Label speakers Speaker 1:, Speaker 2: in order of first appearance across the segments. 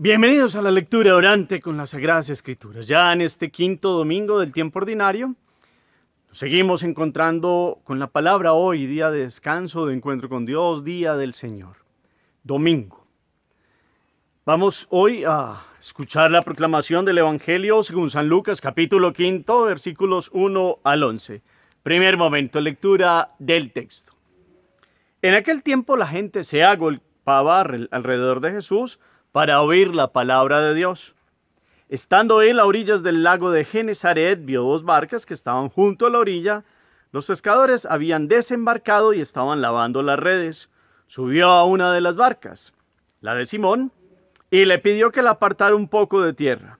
Speaker 1: Bienvenidos a la lectura orante con las Sagradas Escrituras. Ya en este quinto domingo del tiempo ordinario, nos seguimos encontrando con la palabra hoy, día de descanso, de encuentro con Dios, día del Señor, domingo. Vamos hoy a escuchar la proclamación del Evangelio según San Lucas, capítulo quinto, versículos 1 al 11. Primer momento, lectura del texto. En aquel tiempo la gente se agolpaba alrededor de Jesús para oír la palabra de Dios. Estando él a orillas del lago de Genesaret, vio dos barcas que estaban junto a la orilla. Los pescadores habían desembarcado y estaban lavando las redes. Subió a una de las barcas, la de Simón, y le pidió que la apartara un poco de tierra.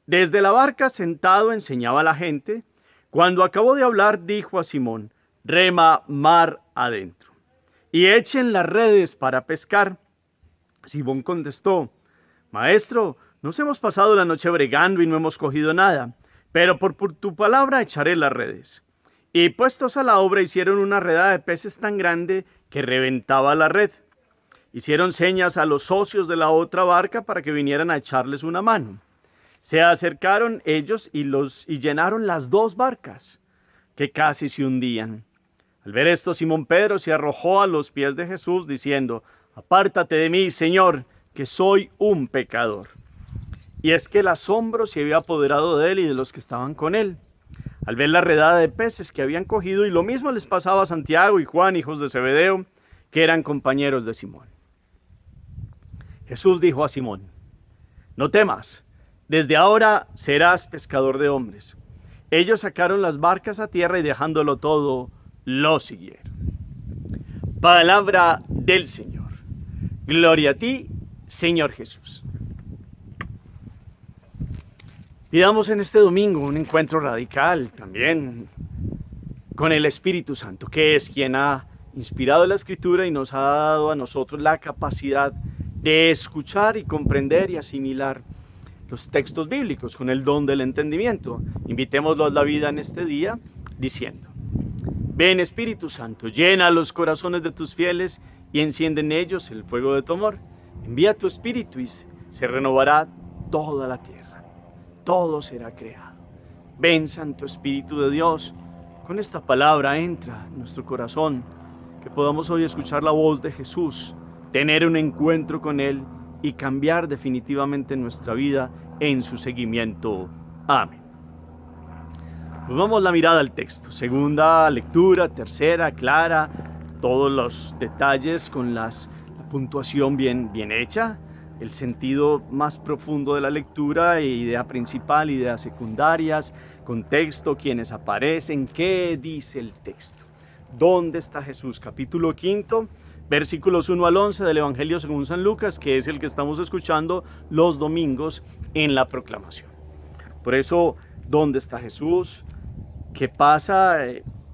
Speaker 1: Desde la barca, sentado, enseñaba a la gente. Cuando acabó de hablar, dijo a Simón: rema mar adentro y echen las redes para pescar. Simón contestó: Maestro, nos hemos pasado la noche bregando y no hemos cogido nada, pero por tu palabra echaré las redes. Y puestos a la obra, hicieron una redada de peces tan grande que reventaba la red. Hicieron señas a los socios de la otra barca para que vinieran a echarles una mano. Se acercaron ellos y llenaron las dos barcas, que casi se hundían. Al ver esto, Simón Pedro se arrojó a los pies de Jesús, diciendo: Apártate de mí, Señor, que soy un pecador. Y es que el asombro se había apoderado de él y de los que estaban con él, al ver la redada de peces que habían cogido, y lo mismo les pasaba a Santiago y Juan, hijos de Zebedeo, que eran compañeros de Simón. Jesús dijo a Simón: No temas, desde ahora serás pescador de hombres. Ellos sacaron las barcas a tierra y dejándolo todo, lo siguieron. Palabra del Señor. Gloria a ti, Señor Jesús. Pidamos en este domingo un encuentro radical también con el Espíritu Santo, que es quien ha inspirado la Escritura y nos ha dado a nosotros la capacidad de escuchar y comprender y asimilar los textos bíblicos con el don del entendimiento. Invitémoslo a la vida en este día diciendo: Ven, Espíritu Santo, llena los corazones de tus fieles y enciende en ellos el fuego de tu amor. Envía tu Espíritu y se renovará toda la tierra. Todo será creado. Ven, Santo Espíritu de Dios, con esta palabra entra en nuestro corazón, que podamos hoy escuchar la voz de Jesús, tener un encuentro con Él y cambiar definitivamente nuestra vida en su seguimiento. Amén. Volvamos la mirada al texto. Segunda lectura, tercera, clara, todos los detalles con la puntuación bien hecha, el sentido más profundo de la lectura, idea principal, ideas secundarias, contexto, quiénes aparecen, qué dice el texto. ¿Dónde está Jesús? Capítulo quinto, versículos 1 al 11 del Evangelio según San Lucas, que es el que estamos escuchando los domingos en la proclamación. Por eso, ¿dónde está Jesús? ¿Qué pasa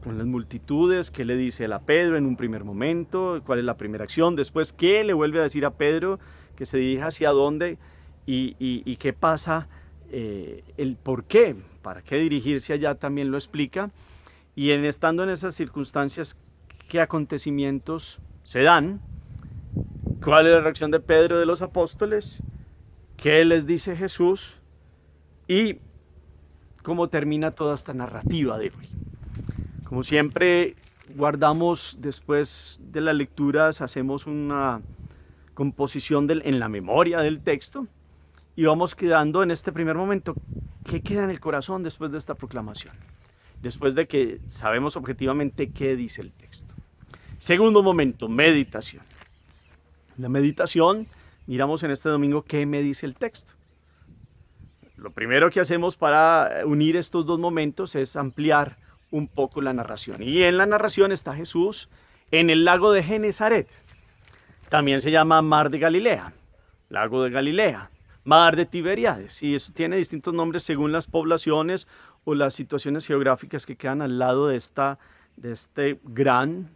Speaker 1: con las multitudes? ¿Qué le dice él a Pedro en un primer momento? ¿Cuál es la primera acción? Después, ¿qué le vuelve a decir a Pedro? Que se dirija hacia dónde y qué pasa, el por qué, para qué dirigirse allá también lo explica. Y estando en esas circunstancias, ¿qué acontecimientos se dan? ¿Cuál es la reacción de Pedro y de los apóstoles? ¿Qué les dice Jesús? Y cómo termina toda esta narrativa de hoy. Como siempre, guardamos después de las lecturas, hacemos una composición en la memoria del texto y vamos quedando en este primer momento. ¿Qué queda en el corazón después de esta proclamación? Después de que sabemos objetivamente qué dice el texto. Segundo momento, meditación. La meditación, miramos en este domingo qué me dice el texto. Lo primero que hacemos para unir estos dos momentos es ampliar un poco la narración. Y en la narración está Jesús en el lago de Genesaret. También se llama Mar de Galilea, Lago de Galilea, Mar de Tiberíades. Y eso tiene distintos nombres según las poblaciones o las situaciones geográficas que quedan al lado de este gran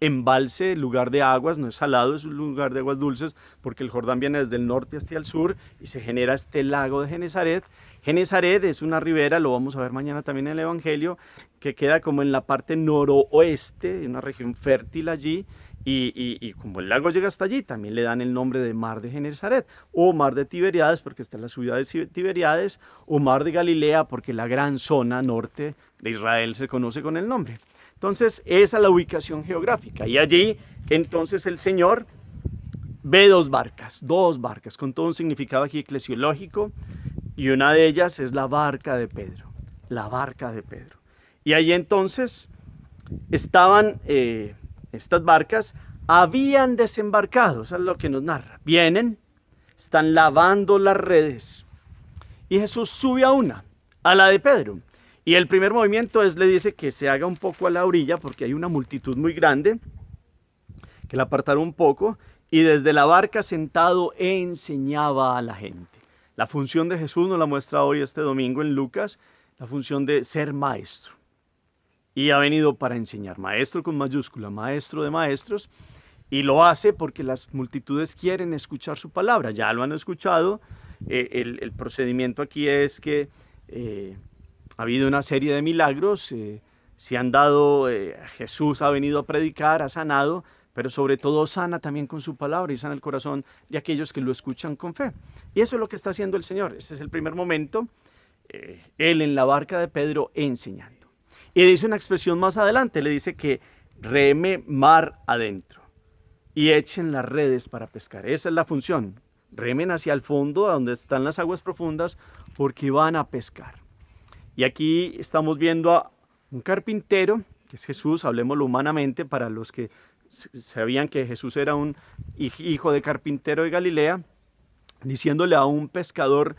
Speaker 1: embalse, lugar de aguas. No es salado, es un lugar de aguas dulces, porque el Jordán viene desde el norte hasta el sur y se genera este lago de Genesaret. Genesaret es una ribera, lo vamos a ver mañana también en el Evangelio, que queda como en la parte noroeste, en una región fértil allí, Y como el lago llega hasta allí, también le dan el nombre de Mar de Genesaret, o Mar de Tiberíades, porque está en la ciudad de Tiberíades, o Mar de Galilea, porque la gran zona norte de Israel se conoce con el nombre. Entonces, esa es la ubicación geográfica. Y allí, entonces, el Señor ve dos barcas, con todo un significado aquí eclesiológico, y una de ellas es la barca de Pedro, la barca de Pedro. Y allí entonces estaban estas barcas, habían desembarcado, eso es lo que nos narra. Vienen, están lavando las redes, y Jesús sube a la de Pedro. Y el primer movimiento le dice que se haga un poco a la orilla, porque hay una multitud muy grande, que la apartaron un poco, y desde la barca sentado enseñaba a la gente. La función de Jesús nos la muestra hoy este domingo en Lucas, la función de ser maestro. Y ha venido para enseñar, maestro con mayúscula, maestro de maestros, y lo hace porque las multitudes quieren escuchar su palabra, ya lo han escuchado. El procedimiento aquí es que ha habido una serie de milagros, se han dado, Jesús ha venido a predicar, ha sanado, pero sobre todo sana también con su palabra y sana el corazón de aquellos que lo escuchan con fe. Y eso es lo que está haciendo el Señor. Ese es el primer momento, Él en la barca de Pedro enseñando. Y dice una expresión más adelante, le dice que reme mar adentro y echen las redes para pescar. Esa es la función, remen hacia el fondo, a donde están las aguas profundas, porque van a pescar. Y aquí estamos viendo a un carpintero, que es Jesús, hablemoslo humanamente, para los que sabían que Jesús era un hijo de carpintero de Galilea, diciéndole a un pescador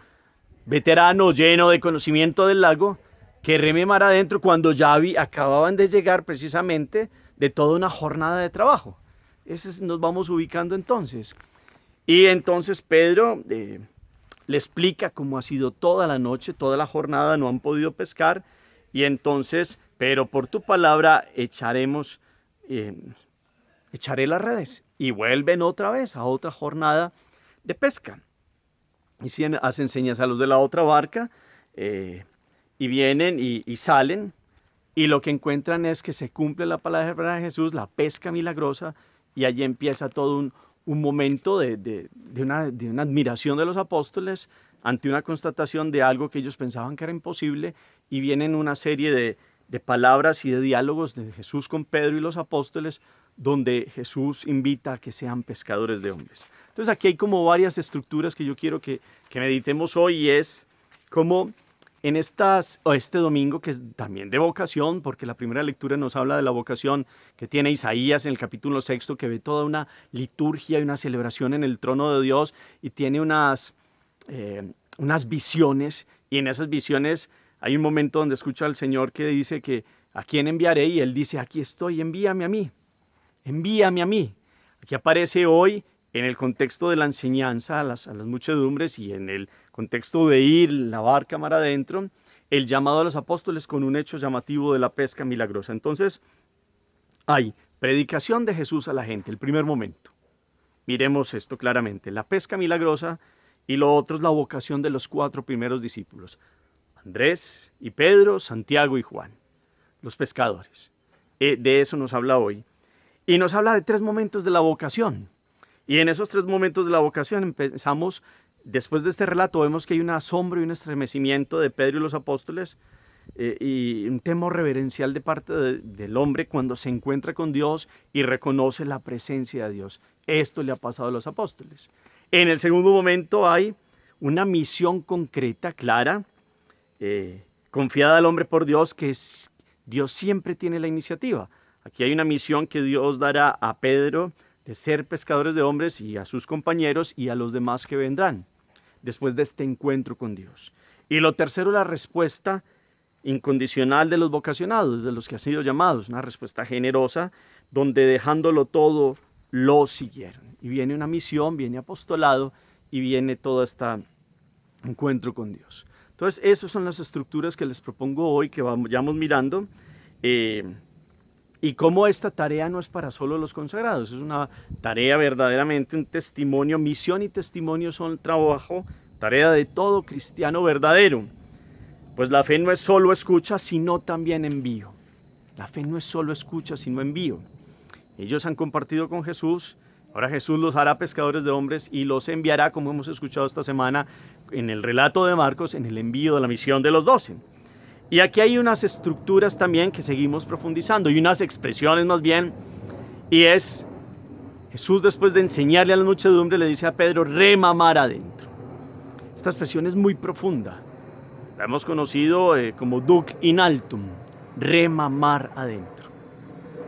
Speaker 1: veterano, lleno de conocimiento del lago, que reme mar adentro cuando ya acababan de llegar precisamente de toda una jornada de trabajo. Nos vamos ubicando entonces. Y entonces Pedro le explica cómo ha sido toda la noche, toda la jornada, no han podido pescar, y entonces, pero por tu palabra echaré las redes. Y vuelven otra vez a otra jornada de pesca. Y hacen señas a los de la otra barca, y vienen y salen, y lo que encuentran es que se cumple la palabra de Jesús, la pesca milagrosa, y allí empieza todo un momento de una admiración de los apóstoles ante una constatación de algo que ellos pensaban que era imposible, y vienen una serie de palabras y de diálogos de Jesús con Pedro y los apóstoles, donde Jesús invita a que sean pescadores de hombres. Entonces aquí hay como varias estructuras que yo quiero que meditemos hoy, y es como en este domingo, que es también de vocación, porque la primera lectura nos habla de la vocación que tiene Isaías en el capítulo 6, que ve toda una liturgia y una celebración en el trono de Dios, y tiene unas visiones, y en esas visiones hay un momento donde escucha al Señor que dice que ¿a quién enviaré? Y Él dice, aquí estoy, envíame a mí, envíame a mí. Aquí aparece hoy en el contexto de la enseñanza a las muchedumbres, y en el contexto de ir la barca mar adentro, el llamado a los apóstoles con un hecho llamativo de la pesca milagrosa. Entonces, hay predicación de Jesús a la gente, el primer momento. Miremos esto claramente, la pesca milagrosa, y lo otro es la vocación de los 4 primeros discípulos, Andrés y Pedro, Santiago y Juan, los pescadores. De eso nos habla hoy. Y nos habla de 3 momentos de la vocación. Y en esos 3 momentos de la vocación empezamos, después de este relato, vemos que hay un asombro y un estremecimiento de Pedro y los apóstoles, y un temor reverencial de parte del hombre cuando se encuentra con Dios y reconoce la presencia de Dios. Esto le ha pasado a los apóstoles. En el segundo momento hay una misión concreta, clara, confiada al hombre por Dios, que Dios siempre tiene la iniciativa. Aquí hay una misión que Dios dará a Pedro, de ser pescadores de hombres, y a sus compañeros y a los demás que vendrán después de este encuentro con Dios. Y lo tercero, la respuesta incondicional de los vocacionados, de los que han sido llamados, una respuesta generosa, donde dejándolo todo, lo siguieron. Y viene una misión, viene apostolado, y viene todo este encuentro con Dios. Entonces, esas son las estructuras que les propongo hoy, que vayamos mirando. Y cómo esta tarea no es para solo los consagrados, es una tarea verdaderamente, un testimonio, misión y testimonio son trabajo, tarea de todo cristiano verdadero. Pues la fe no es solo escucha, sino también envío. La fe no es solo escucha, sino envío. Ellos han compartido con Jesús. Ahora Jesús los hará pescadores de hombres y los enviará, como hemos escuchado esta semana en el relato de Marcos, en el envío de la misión de los 12. Y aquí hay unas estructuras también que seguimos profundizando y unas expresiones más bien. Y es, Jesús después de enseñarle a la muchedumbre le dice a Pedro, rema mar adentro. Esta expresión es muy profunda. La hemos conocido como duc in altum, rema mar adentro.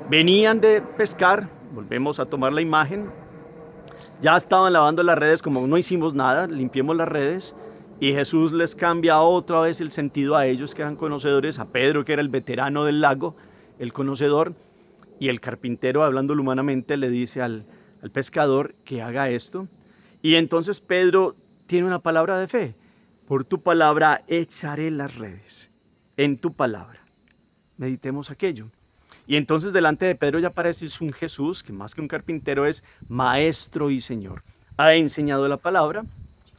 Speaker 1: Venían de pescar, volvemos a tomar la imagen, ya estaban lavando las redes, como no hicimos nada, limpiemos las redes, y Jesús les cambia otra vez el sentido a ellos que eran conocedores, a Pedro que era el veterano del lago, el conocedor, y el carpintero, hablándolo humanamente, le dice al pescador que haga esto, y entonces Pedro tiene una palabra de fe, por tu palabra echaré las redes, en tu palabra, meditemos aquello. Y entonces delante de Pedro ya aparece un Jesús, que más que un carpintero es maestro y señor. Ha enseñado la palabra,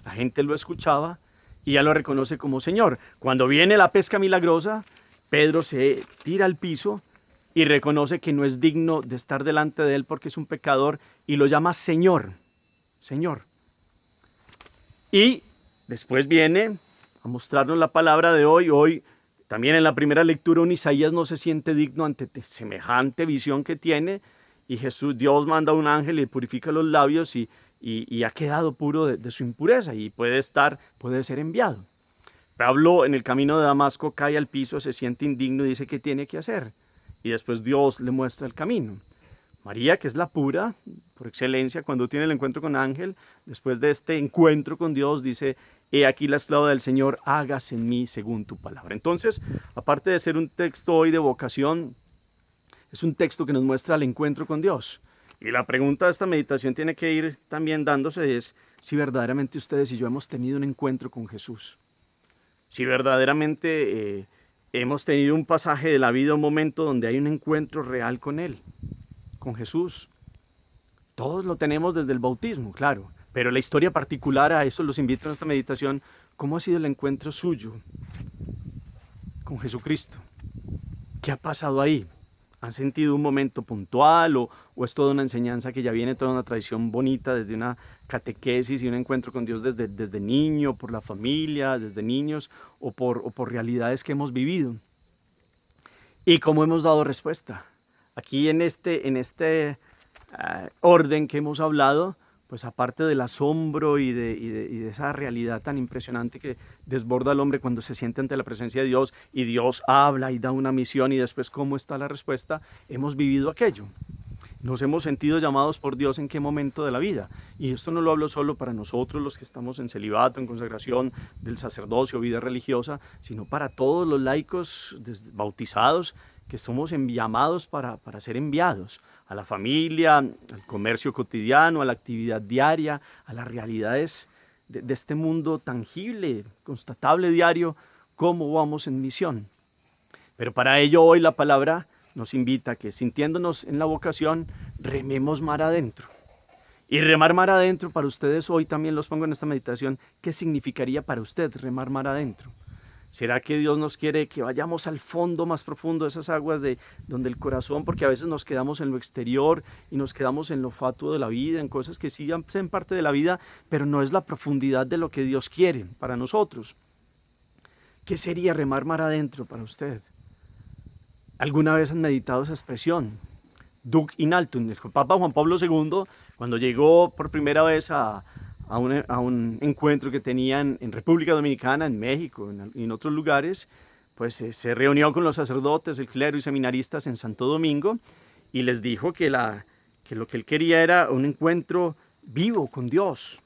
Speaker 1: la gente lo escuchaba y ya lo reconoce como Señor. Cuando viene la pesca milagrosa, Pedro se tira al piso y reconoce que no es digno de estar delante de él porque es un pecador y lo llama Señor, Señor. Y después viene a mostrarnos la palabra de hoy. También en la primera lectura un Isaías no se siente digno ante semejante visión que tiene y Dios manda a un ángel y purifica los labios y ha quedado puro de su impureza y puede ser enviado. Pablo en el camino de Damasco cae al piso, se siente indigno y dice qué tiene que hacer y después Dios le muestra el camino. María, que es la pura por excelencia, cuando tiene el encuentro con ángel, después de este encuentro con Dios dice: he aquí la esclava del Señor, hágase en mí según tu palabra. Entonces, aparte de ser un texto hoy de vocación, es un texto que nos muestra el encuentro con Dios. Y la pregunta de esta meditación tiene que ir también dándose es si verdaderamente ustedes y yo hemos tenido un encuentro con Jesús. Si verdaderamente hemos tenido un pasaje de la vida, un momento donde hay un encuentro real con Él, con Jesús. Todos lo tenemos desde el bautismo, claro. Pero la historia particular, a eso los invito a esta meditación, ¿cómo ha sido el encuentro suyo con Jesucristo? ¿Qué ha pasado ahí? ¿Han sentido un momento puntual o es toda una enseñanza que ya viene, toda una tradición bonita desde una catequesis y un encuentro con Dios desde niño, por la familia, desde niños o por realidades que hemos vivido? ¿Y cómo hemos dado respuesta? Aquí en este orden que hemos hablado, pues aparte del asombro y de esa realidad tan impresionante que desborda al hombre cuando se siente ante la presencia de Dios y Dios habla y da una misión y después cómo está la respuesta, hemos vivido aquello. Nos hemos sentido llamados por Dios en qué momento de la vida. Y esto no lo hablo solo para nosotros los que estamos en celibato, en consagración del sacerdocio, vida religiosa, sino para todos los laicos bautizados que somos llamados para ser enviados a la familia, al comercio cotidiano, a la actividad diaria, a las realidades de este mundo tangible, constatable diario, cómo vamos en misión. Pero para ello hoy la palabra nos invita a que, sintiéndonos en la vocación, rememos mar adentro. Y remar mar adentro para ustedes, hoy también los pongo en esta meditación, ¿qué significaría para usted remar mar adentro? ¿Será que Dios nos quiere que vayamos al fondo más profundo de esas aguas de donde el corazón, porque a veces nos quedamos en lo exterior y nos quedamos en lo fatuo de la vida, en cosas que sí hacen parte de la vida, pero no es la profundidad de lo que Dios quiere para nosotros? ¿Qué sería remar mar adentro para usted? ¿Alguna vez han meditado esa expresión? Duc in altum. El Papa Juan Pablo II, cuando llegó por primera vez a un encuentro que tenían en República Dominicana, en México y en otros lugares, pues se reunió con los sacerdotes, el clero y seminaristas en Santo Domingo y les dijo que lo que él quería era un encuentro vivo con Dios,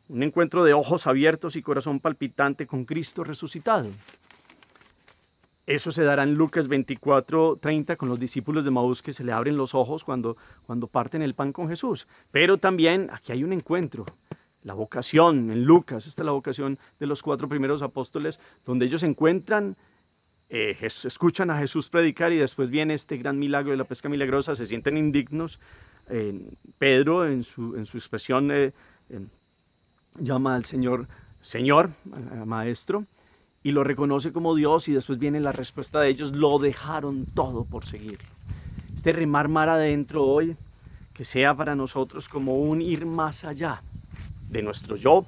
Speaker 1: un encuentro de ojos abiertos y corazón palpitante con Cristo resucitado. Eso se dará en Lucas 24:30 con los discípulos de Maús que se le abren los ojos cuando parten el pan con Jesús. Pero también aquí hay un encuentro. La vocación en Lucas, esta es la vocación de los 4 primeros apóstoles, donde ellos encuentran, escuchan a Jesús predicar y después viene este gran milagro de la pesca milagrosa, se sienten indignos. Pedro en su expresión llama al Señor, Señor, Maestro, y lo reconoce como Dios y después viene la respuesta de ellos, lo dejaron todo por seguirlo. este remar mar adentro hoy, que sea para nosotros como un ir más allá de nuestro yo,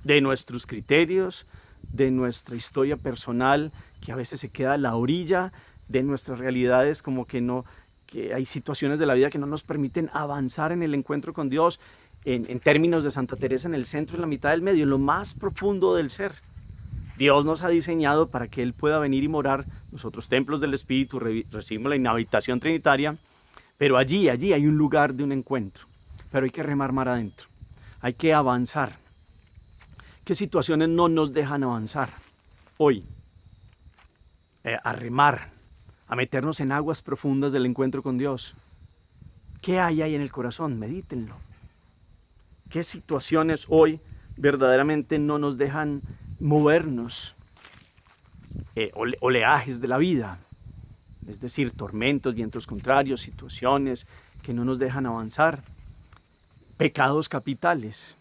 Speaker 1: de nuestros criterios, de nuestra historia personal, que a veces se queda a la orilla de nuestras realidades, como que no, que hay situaciones de la vida que no nos permiten avanzar en el encuentro con Dios, en términos de Santa Teresa, en el centro, en la mitad del medio, en lo más profundo del ser. Dios nos ha diseñado para que Él pueda venir y morar. Nosotros, templos del Espíritu, recibimos la inhabitación trinitaria, pero allí hay un lugar de un encuentro. Pero hay que remar mar adentro, hay que avanzar. ¿Qué situaciones no nos dejan avanzar hoy? A remar, a meternos en aguas profundas del encuentro con Dios. ¿Qué hay ahí en el corazón? Medítenlo. ¿Qué situaciones hoy verdaderamente no nos dejan movernos? Oleajes de la vida, es decir, tormentos, vientos contrarios, situaciones que no nos dejan avanzar. Pecados capitales,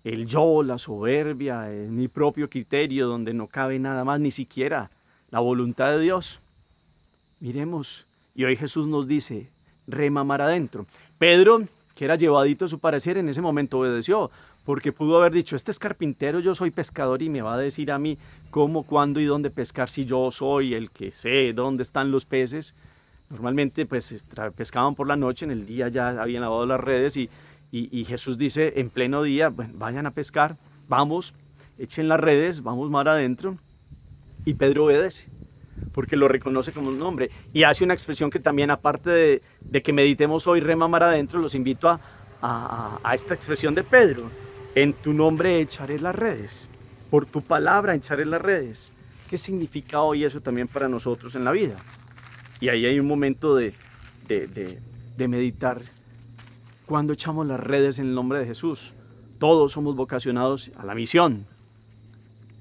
Speaker 1: el yo, la soberbia, mi propio criterio, donde no cabe nada más, ni siquiera la voluntad de Dios. Miremos, y hoy Jesús nos dice, rema mar adentro. Pedro, que era llevadito a su parecer, en ese momento obedeció, porque pudo haber dicho, este es carpintero, yo soy pescador y me va a decir a mí cómo, cuándo y dónde pescar si yo soy el que sé dónde están los peces. Normalmente pues pescaban por la noche, en el día ya habían lavado las redes y Jesús dice en pleno día, bueno, vayan a pescar, vamos, echen las redes, vamos mar adentro. Y Pedro obedece, porque lo reconoce como un nombre y hace una expresión que también, aparte de que meditemos hoy rema mar adentro, los invito a esta expresión de Pedro: en tu nombre echaré las redes, por tu palabra echaré las redes. ¿Qué significa hoy eso también para nosotros en la vida? Y ahí hay un momento de meditar. Cuando echamos las redes en el nombre de Jesús, todos somos vocacionados a la misión.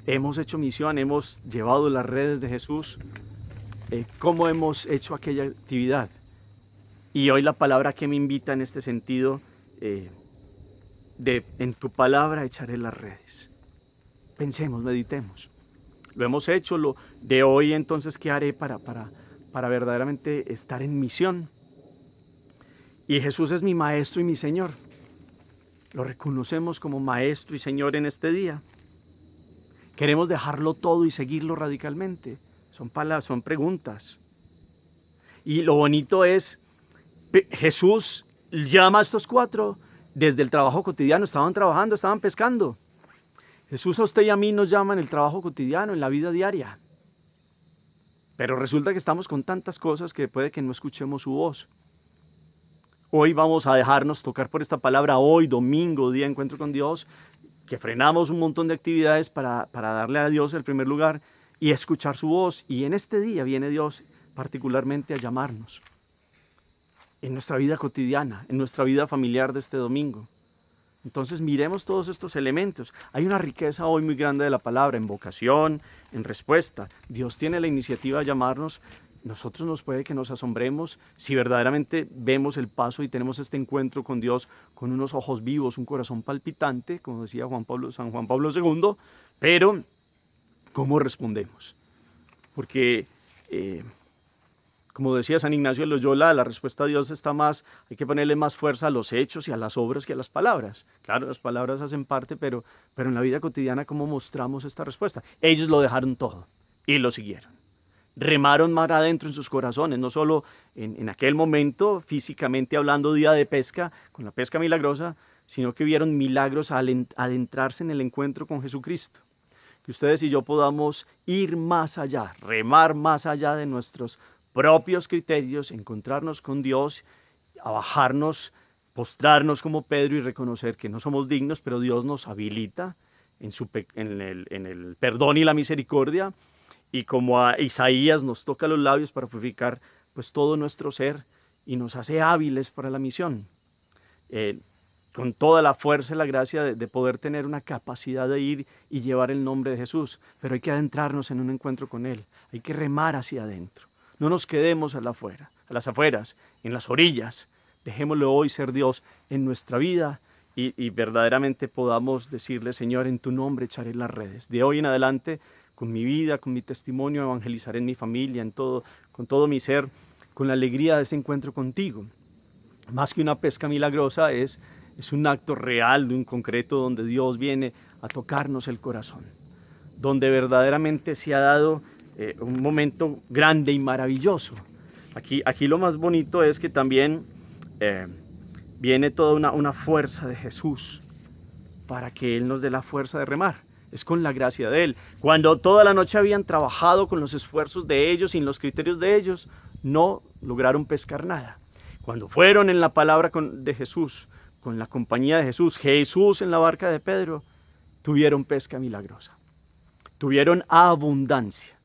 Speaker 1: Hemos hecho misión, hemos llevado las redes de Jesús. ¿Cómo hemos hecho aquella actividad? Y hoy la palabra que me invita en este sentido, en tu palabra echaré las redes. Pensemos, meditemos. Lo hemos hecho, de hoy entonces, ¿qué haré para verdaderamente estar en misión? Y Jesús es mi Maestro y mi Señor. Lo reconocemos como Maestro y Señor en este día. Queremos dejarlo todo y seguirlo radicalmente. Son preguntas. Y lo bonito es, Jesús llama a estos cuatro desde el trabajo cotidiano. Estaban trabajando, estaban pescando. Jesús a usted y a mí nos llama en el trabajo cotidiano, en la vida diaria. Pero resulta que estamos con tantas cosas que puede que no escuchemos su voz. Hoy vamos a dejarnos tocar por esta palabra, hoy, domingo, día de encuentro con Dios, que frenamos un montón de actividades para darle a Dios el primer lugar y escuchar su voz. Y en este día viene Dios particularmente a llamarnos. En nuestra vida cotidiana, en nuestra vida familiar de este domingo. Entonces miremos todos estos elementos. Hay una riqueza hoy muy grande de la palabra, en vocación, en respuesta. Dios tiene la iniciativa de llamarnos. Nosotros nos puede que nos asombremos si verdaderamente vemos el paso y tenemos este encuentro con Dios con unos ojos vivos, un corazón palpitante, como decía San Juan Pablo II, pero ¿cómo respondemos? Porque, como decía San Ignacio de Loyola, la respuesta a Dios está más, hay que ponerle más fuerza a los hechos y a las obras que a las palabras. Claro, las palabras hacen parte, pero en la vida cotidiana, ¿cómo mostramos esta respuesta? Ellos lo dejaron todo y lo siguieron. Remaron mar adentro en sus corazones, no solo en aquel momento, físicamente hablando, día de pesca, con la pesca milagrosa, sino que vieron milagros al adentrarse en el encuentro con Jesucristo. Que ustedes y yo podamos ir más allá, remar más allá de nuestros propios criterios, encontrarnos con Dios, a bajarnos, postrarnos como Pedro y reconocer que no somos dignos, pero Dios nos habilita en el perdón y la misericordia. Y como a Isaías nos toca los labios para purificar pues todo nuestro ser y nos hace hábiles para la misión, con toda la fuerza y la gracia de poder tener una capacidad de ir y llevar el nombre de Jesús. Pero hay que adentrarnos en un encuentro con Él, hay que remar hacia adentro. No nos quedemos a las afueras, en las orillas. Dejémoslo hoy ser Dios en nuestra vida y verdaderamente podamos decirle: Señor, en tu nombre echaré las redes. De hoy en adelante, con mi vida, con mi testimonio, evangelizaré en mi familia, con todo mi ser, con la alegría de ese encuentro contigo. Más que una pesca milagrosa, es un acto real, de un concreto, donde Dios viene a tocarnos el corazón, donde verdaderamente se ha dado un momento grande y maravilloso. Aquí lo más bonito es que también viene toda una fuerza de Jesús para que Él nos dé la fuerza de remar. Es con la gracia de Él. Cuando toda la noche habían trabajado con los esfuerzos de ellos, sin los criterios de ellos, no lograron pescar nada. Cuando fueron en la palabra de Jesús, con la compañía de Jesús, Jesús en la barca de Pedro, tuvieron pesca milagrosa. Tuvieron abundancia.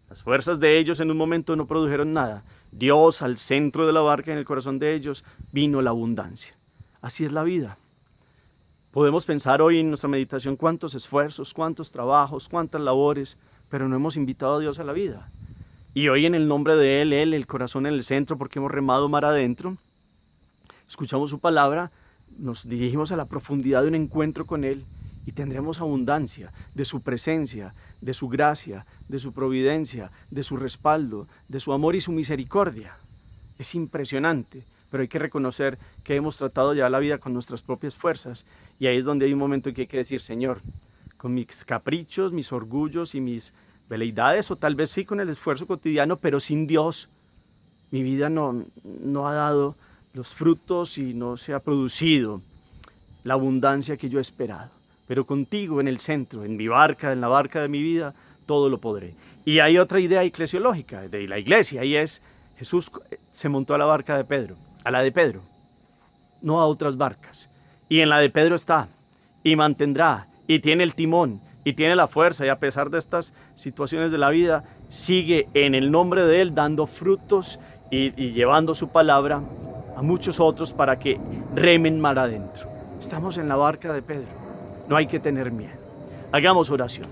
Speaker 1: Las fuerzas de ellos en un momento no produjeron nada. Dios al centro de la barca, en el corazón de ellos, vino la abundancia. Así es la vida. Podemos pensar hoy en nuestra meditación cuántos esfuerzos, cuántos trabajos, cuántas labores, pero no hemos invitado a Dios a la vida. Y hoy en el nombre de Él, el corazón en el centro, porque hemos remado mar adentro, escuchamos su palabra, nos dirigimos a la profundidad de un encuentro con Él y tendremos abundancia de su presencia, de su gracia, de su providencia, de su respaldo, de su amor y su misericordia. Es impresionante, pero hay que reconocer que hemos tratado ya la vida con nuestras propias fuerzas, y ahí es donde hay un momento en que hay que decir: Señor, con mis caprichos, mis orgullos y mis veleidades, o tal vez sí con el esfuerzo cotidiano, pero sin Dios, mi vida no ha dado los frutos y no se ha producido la abundancia que yo he esperado. Pero contigo en el centro, en mi barca, en la barca de mi vida, todo lo podré. Y hay otra idea eclesiológica de la iglesia, y es: Jesús se montó a la barca de Pedro, a la de Pedro, no a otras barcas. Y en la de Pedro está, y mantendrá, y tiene el timón, y tiene la fuerza, y a pesar de estas situaciones de la vida, sigue en el nombre de Él dando frutos y llevando su palabra a muchos otros para que remen mar adentro. Estamos en la barca de Pedro, no hay que tener miedo. Hagamos oración.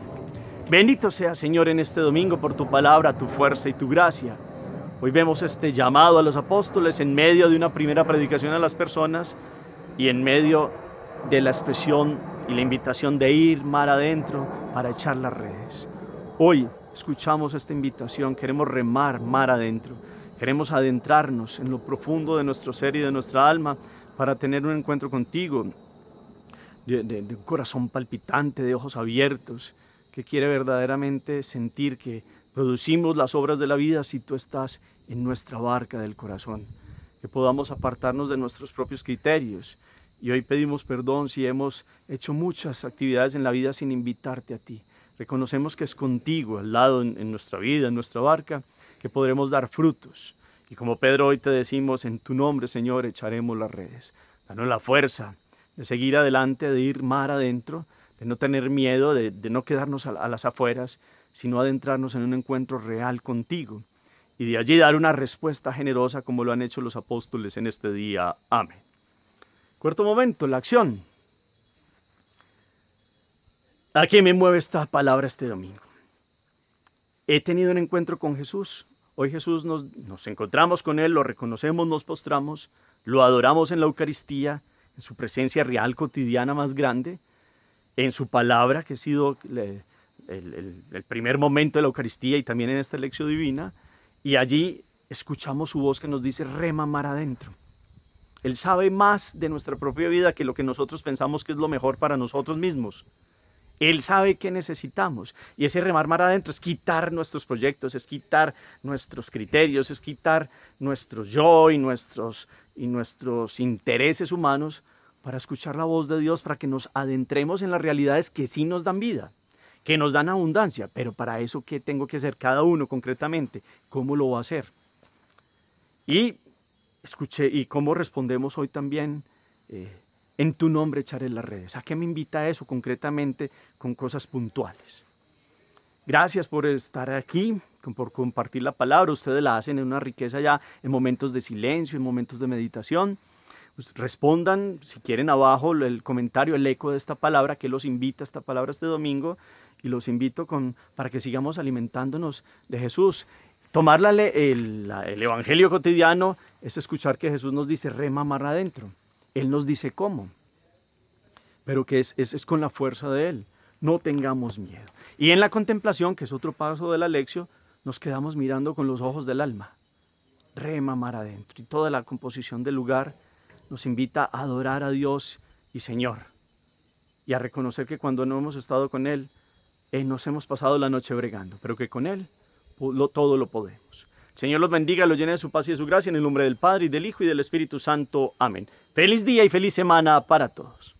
Speaker 1: Bendito sea, Señor, en este domingo por tu palabra, tu fuerza y tu gracia. Hoy vemos este llamado a los apóstoles en medio de una primera predicación a las personas y en medio de la expresión y la invitación de ir mar adentro para echar las redes. Hoy escuchamos esta invitación, queremos remar mar adentro, queremos adentrarnos en lo profundo de nuestro ser y de nuestra alma para tener un encuentro contigo, de un corazón palpitante, de ojos abiertos, que quiere verdaderamente sentir que producimos las obras de la vida si tú estás en nuestra barca del corazón, que podamos apartarnos de nuestros propios criterios. Y hoy pedimos perdón si hemos hecho muchas actividades en la vida sin invitarte a ti. Reconocemos que es contigo, al lado en nuestra vida, en nuestra barca, que podremos dar frutos. Y como Pedro, hoy te decimos: en tu nombre, Señor, echaremos las redes. Danos la fuerza de seguir adelante, de ir mar adentro, de no tener miedo, de no quedarnos a las afueras, sino adentrarnos en un encuentro real contigo. Y de allí dar una respuesta generosa como lo han hecho los apóstoles en este día. Amén. Cuarto momento, la acción. ¿A qué me mueve esta palabra este domingo? He tenido un encuentro con Jesús. Hoy Jesús nos encontramos con Él, lo reconocemos, nos postramos, lo adoramos en la Eucaristía, en su presencia real, cotidiana más grande, en su palabra, que ha sido el primer momento de la Eucaristía y también en esta lección divina, y allí escuchamos su voz que nos dice: rema mar adentro. Él sabe más de nuestra propia vida que lo que nosotros pensamos que es lo mejor para nosotros mismos. Él sabe qué necesitamos, y ese remar mar adentro es quitar nuestros proyectos, es quitar nuestros criterios, es quitar nuestros yo y nuestros intereses humanos para escuchar la voz de Dios, para que nos adentremos en las realidades que sí nos dan vida, que nos dan abundancia. Pero para eso, ¿qué tengo que hacer cada uno concretamente? ¿Cómo lo va a hacer? Y escuché, y cómo respondemos hoy también: en tu nombre echaré las redes. ¿A qué me invita eso concretamente con cosas puntuales? Gracias por estar aquí, por compartir la palabra. Ustedes la hacen en una riqueza ya en momentos de silencio, en momentos de meditación. Pues respondan, si quieren, abajo el comentario, el eco de esta palabra, que los invita a esta palabra este domingo, y los invito para que sigamos alimentándonos de Jesús. Tomar el evangelio cotidiano es escuchar que Jesús nos dice: rema mar adentro. Él nos dice cómo, pero que es con la fuerza de Él. No tengamos miedo. Y en la contemplación, que es otro paso de la lección, nos quedamos mirando con los ojos del alma. rema mar adentro. Y toda la composición del lugar nos invita a adorar a Dios y Señor. Y a reconocer que cuando no hemos estado con Él, nos hemos pasado la noche bregando, pero que con Él todo lo podemos. El Señor los bendiga, los llene de su paz y de su gracia, en el nombre del Padre, y del Hijo, y del Espíritu Santo. Amén. Feliz día y feliz semana para todos.